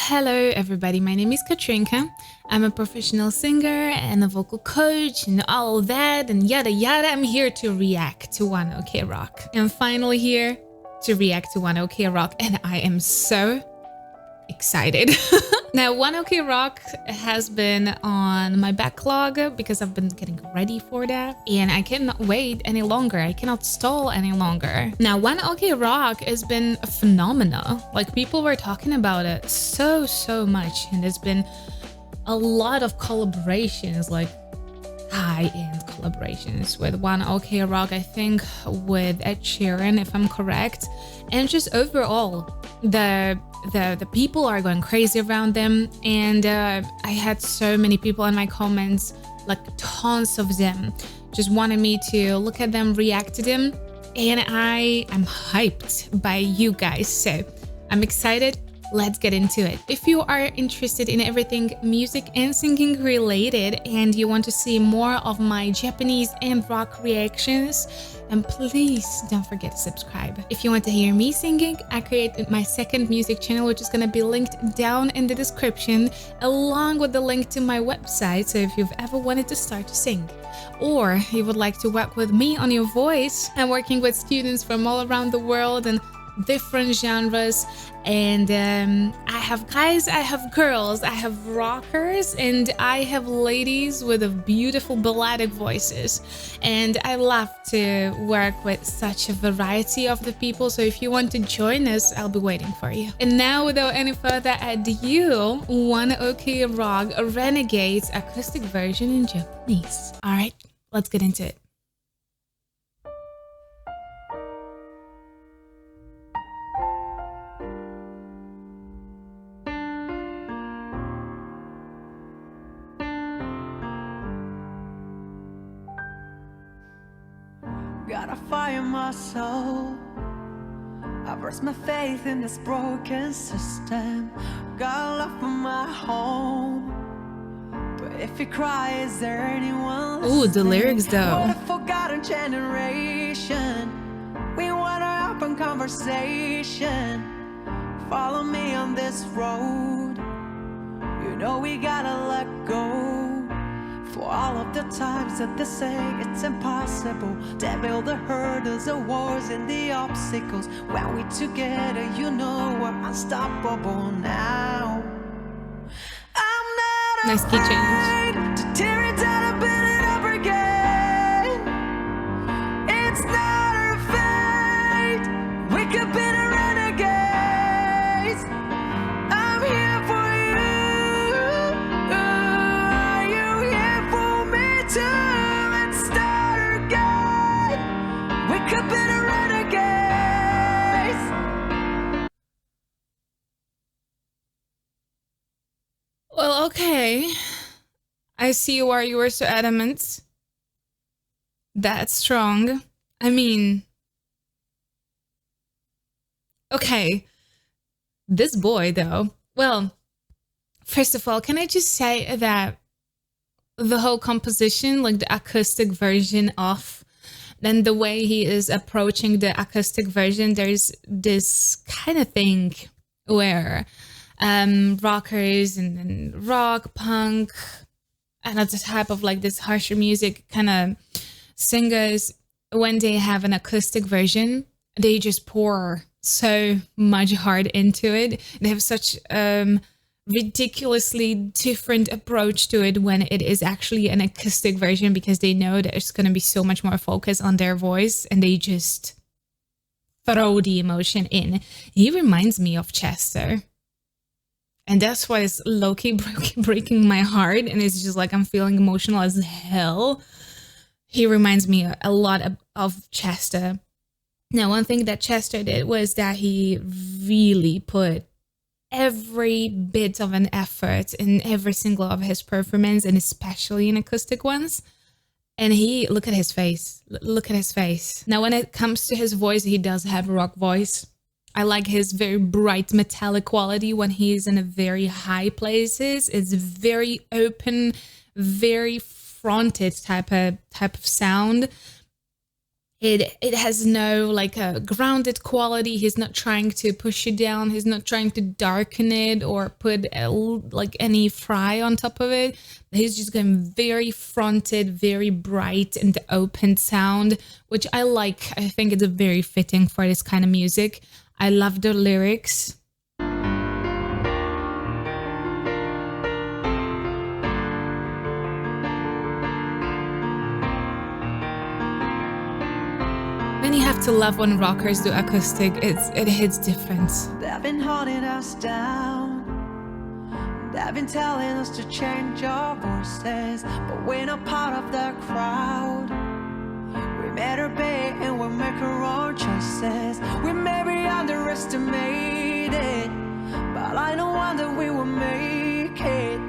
Hello everybody, my name is Katrinka. I'm a professional singer and a vocal coach and all that and yada yada. I'm here to react to One OK Rock. I'm finally here to react to One OK Rock and I am so excited. Now, One OK Rock has been on my backlog because I've been getting ready for that and I cannot wait any longer. I cannot stall any longer. Now, One OK Rock has been a phenomenon. Like, people were talking about it so much, and there's been a lot of collaborations, like high-end collaborations with One OK Rock, I think with Ed Sheeran, if I'm correct, and just overall the people are going crazy around them. And I had so many people in my comments, like tons of them, just wanted me to look at them, react to them, and I am hyped by you guys, so I'm excited. Let's get into it. If you are interested in everything music and singing related and you want to see more of my Japanese and rock reactions, then please don't forget to subscribe. If you want to hear me singing, I created my second music channel, which is going to be linked down in the description, along with the link to my website. So if you've ever wanted to start to sing, or you would like to work with me on your voice, I'm working with students from all around the world and different genres, and I have guys, I have girls, I have rockers, and I have ladies with beautiful melodic voices, and I love to work with such a variety of the people. So if you want to join us, I'll be waiting for you. And now, without any further ado, One OK Rock Renegades acoustic version in Japanese. All right, let's get into it. Gotta fire my soul. I've lost my faith in this broken system. Got love for my home, but if you cry, is there anyone listening? Ooh, the lyrics though. What a forgotten generation. We want an open conversation. Follow me on this road. You know we gotta let go. For all of the times that they say it's impossible, they build the hurdles, the wars and the obstacles. When we together, you know we're unstoppable now. I'm not nice key change. afraid to tear it down and build it up again. It's not our fate. We could be the renegades. I'm here for you. Are you here for me too? Let's start again. We could be the renegades. Well, okay. I see why you were so adamant. That's strong. I mean, okay. This boy, though, well, first of all, can I just say that the whole composition, like the acoustic version of, then the way he is approaching the acoustic version, there's this kind of thing where rockers and rock, punk, another type of like this harsher music kind of singers, when they have an acoustic version, they just pour so much heart into it. They have such ridiculously different approach to it when it is actually an acoustic version, because they know that it's going to be so much more focus on their voice and they just throw the emotion in. He reminds me of Chester. And that's why it's low-key breaking my heart, and it's just like I'm feeling emotional as hell. He reminds me a lot of Chester. Now, one thing that Chester did was that he really put every bit of an effort in every single of his performance, and especially in acoustic ones. And look at his face. Look at his face. Now, when it comes to his voice, he does have a rock voice. I like his very bright metallic quality when he's in a very high places. It's very open, very fronted type of sound. It has no like a grounded quality. He's not trying to push it down. He's not trying to darken it or put like any fry on top of it. He's just going very fronted, very bright and open sound, which I like. I think it's very fitting for this kind of music. I love the lyrics. Then you have to love when rockers do acoustic. It hits different. They've been holding us down. They've been telling us to change our voices, but we're not part of the crowd. We made our bed and we'll make our own choices. We may be underestimated, but I know one that we will make it.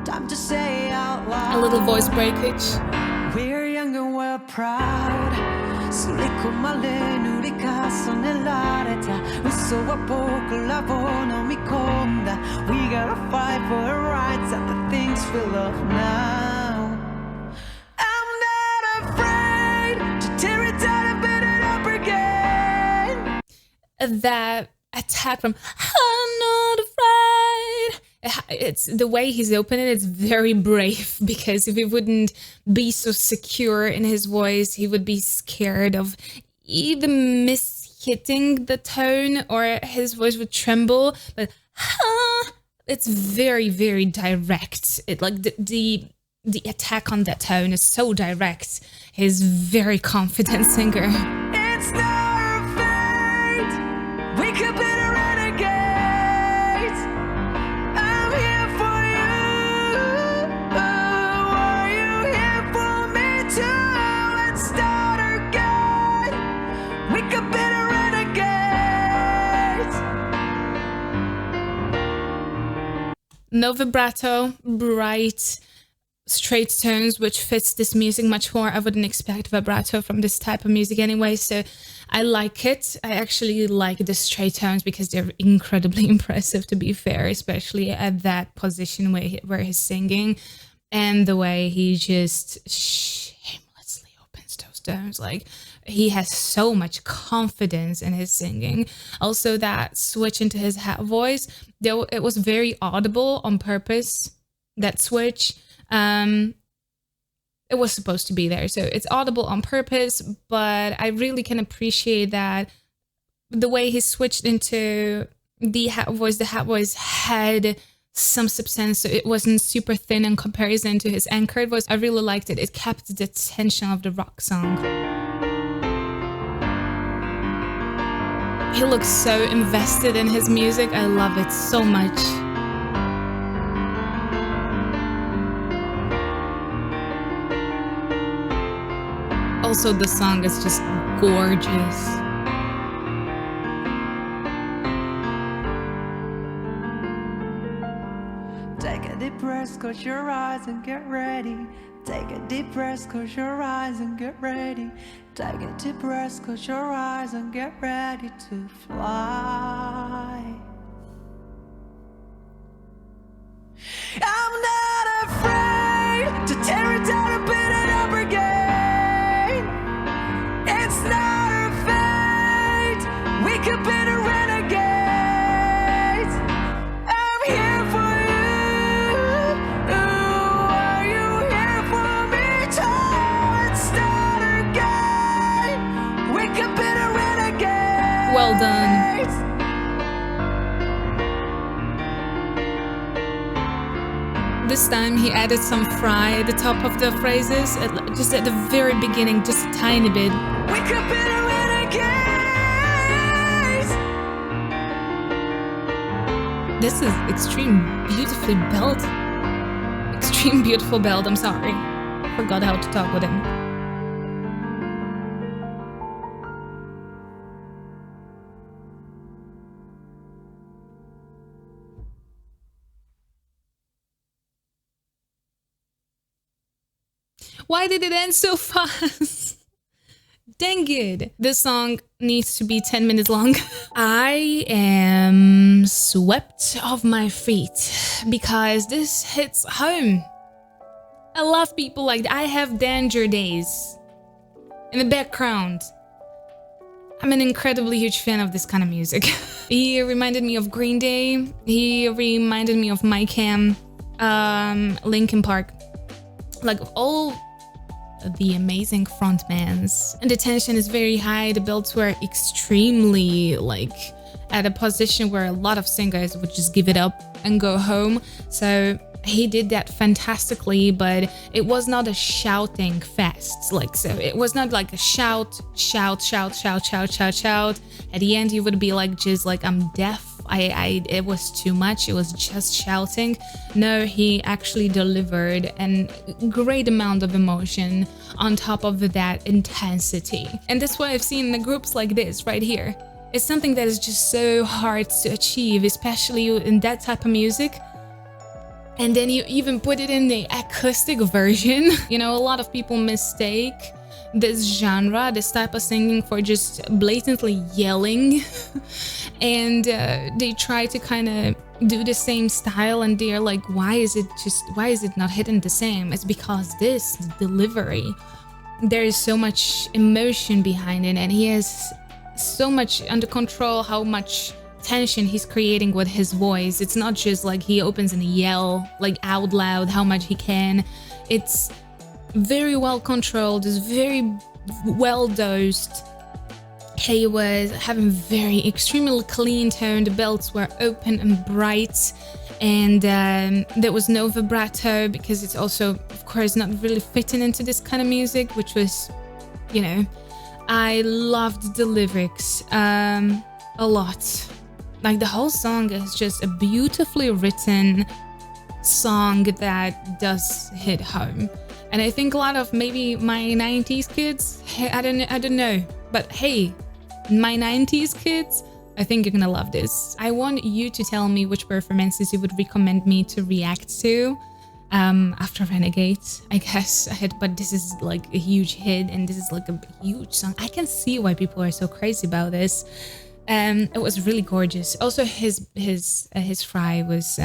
Time to say out loud. A little voice breakage. We're young and we're proud. すり込まれ塗り重ねられた嘘は僕らを飲み込んだ We gotta fight for our rights and the things we love now. I'm not afraid to tear it down and build it up again. That attack from I'm not afraid. It's the way he's opening it's very brave, because if he wouldn't be so secure in his voice, he would be scared of even mishitting the tone, or his voice would tremble. But it's very, very direct. It like the attack on that tone is so direct. He's very confident singer. It's not our fate. We could be the renegades. I'm here for you. Are you here for me too? Let's start again. We could be the renegades. No vibrato, bright, straight tones, which fits this music much more. I wouldn't expect vibrato from this type of music anyway, so I like it. I actually like the straight tones because they're incredibly impressive, to be fair, especially at that position where he's singing, and the way he just shamelessly opens those tones. Like, he has so much confidence in his singing. Also, that switch into his voice, it was very audible on purpose, that switch. It was supposed to be there, so it's audible on purpose, but I really can appreciate that the way he switched into the hat voice had some substance, so it wasn't super thin in comparison to his anchored voice. I really liked it. It kept the tension of the rock song. He looks so invested in his music. I love it so much. Also, the song is just gorgeous. Take a deep breath, close your eyes and get ready. Take a deep breath, close your eyes and get ready. Take a deep breath, close your eyes and get ready to fly. I'm not afraid to tear it down and build it up again. It's not our fate. We could be the renegades. I'm here for you. Are you here for me too? Let's start again. We could be the renegades. Well done. This time he added some fry at the top of the phrases, just at the very beginning, just a tiny bit. We could be the renegades. This is extreme beautiful belt. I'm sorry. Forgot how to talk with him. Why did it end so fast? Dang it. This song needs to be 10 minutes long. I am swept off my feet because this hits home. I love people like that. I have danger days. in the background. I'm an incredibly huge fan of this kind of music. He reminded me of Green Day. He reminded me of My Cam, Linkin Park. Like all the amazing frontmans. And the tension is very high. The builds were extremely like at a position where a lot of singers would just give it up and go home. So he did that fantastically, but it was not a shouting fest. Like, so it was not like a shout. At the end, you would be like, just like, I'm deaf. It was too much. It was just shouting. No, he actually delivered a great amount of emotion on top of that intensity. And that's why I've seen the groups like this right here. It's something that is just so hard to achieve, especially in that type of music. And then you even put it in the acoustic version. You know, a lot of people mistake this genre, this type of singing, for just blatantly yelling. And they try to kind of do the same style, and they're like, why is it not hitting the same? It's because the delivery, there is so much emotion behind it, and he has so much under control how much tension he's creating with his voice. It's not just like he opens and yell like out loud how much he can. It's very well controlled, it's very well dosed. He was having very extremely clean tone. The belts were open and bright, and there was no vibrato, because it's also, of course, not really fitting into this kind of music, which was, you know, I loved the lyrics a lot. Like, the whole song is just a beautifully written song that does hit home. And I think a lot of maybe my 90s kids, I don't know, but hey, my 90s kids, I think you're gonna love this. I want you to tell me which performances you would recommend me to react to after Renegades, I guess. But this is like a huge hit, and this is like a huge song. I can see why people are so crazy about this. It was really gorgeous. Also, his fry was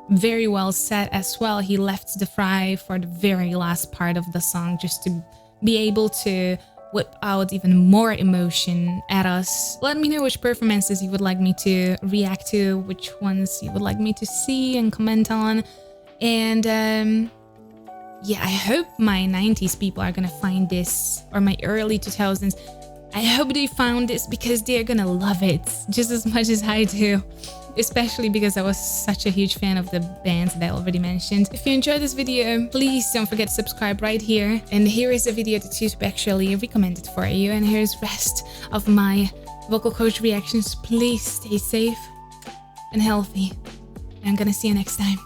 very well set as well. He left the fry for the very last part of the song, just to be able to whip out even more emotion at us. Let me know which performances you would like me to react to, which ones you would like me to see and comment on. And yeah, I hope my 90s people are gonna find this, or my early 2000s. I hope they found this, because they're gonna love it just as much as I do. Especially because I was such a huge fan of the bands that I already mentioned. If you enjoyed this video, please don't forget to subscribe right here. And here is a video that YouTube actually recommended for you. And here's the rest of my vocal coach reactions. Please stay safe and healthy. And I'm gonna see you next time.